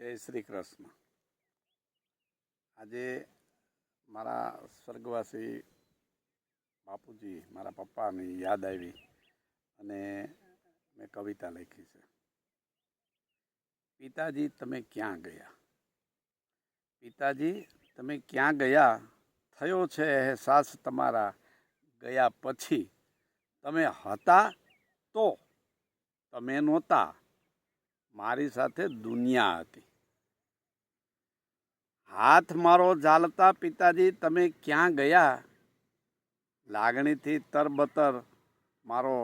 જય શ્રી કૃષ્ણ. આજે મારા સ્વર્ગવાસી બાપુજી, મારા પપ્પાની યાદ આવી અને મેં કવિતા લખી છે. પિતાજી તમે ક્યાં ગયા? પિતાજી તમે ક્યાં ગયા? થયો છે અહેસાસ તમારા ગયા પછી. તમે હતા તો તમે નહોતા, મારી સાથે દુનિયા હતી. હાથ મારો ઝાલતા પિતાજી તમે ક્યાં ગયા? લાગણીથી તરબતર મારો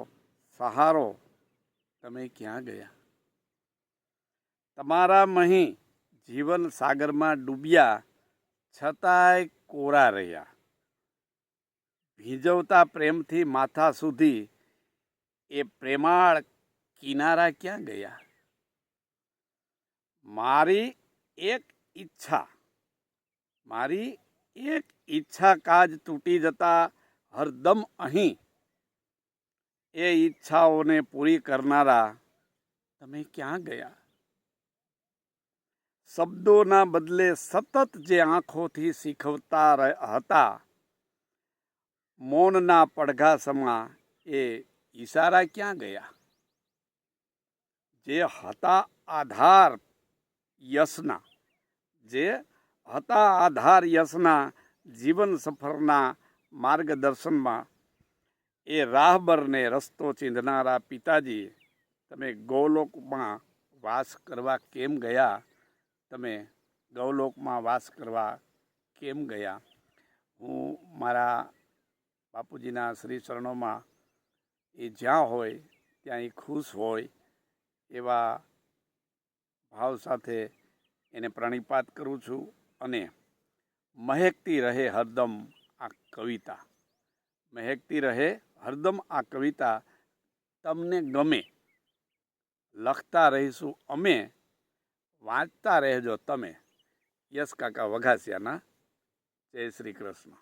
સહારો તમે ક્યાં ગયા? તમારા મહી જીવન સાગરમાં ડૂબ્યા, છતાંય કોરા રહ્યા. ભીંજવતા પ્રેમથી માથા સુધી એ પ્રેમાળ કિનારા ક્યાં ગયા? મારી એક ઈચ્છા કાજ તૂટી જતા હરદમ અહીં. એ ઈચ્છાઓને પૂરી કરનારા તમે ક્યાં ગયા? શબ્દોના બદલે સતત જે આંખોથી શીખવતા હતા, મૌનના પડઘા સમા એ ઈશારા ક્યાં ગયા? જે હતા આધાર યશના જીવન સફરના માર્ગદર્શનમાં એ રાહબરને રસ્તો ચીંધનારા પિતાજી તમે ગૌલોકમાં વાસ કરવા કેમ ગયા? તમે ગૌલોકમાં વાસ કરવા કેમ ગયા? હું મારા બાપુજીના શ્રી ચરણોમાં એ જ્યાં હોય ત્યાં એ ખુશ હોય એવા ભાવ સાથે એને પ્રણિપાત કરું છું. અને મહેકતી રહે હરદમ આ કવિતા, મહેકતી રહે હરદમ આ કવિતા. તમને ગમે, લખતા રહીશું અમે, વાંચતા રહેજો તમે. યશ કાકા વઘાસિયાના. જય શ્રી કૃષ્ણ.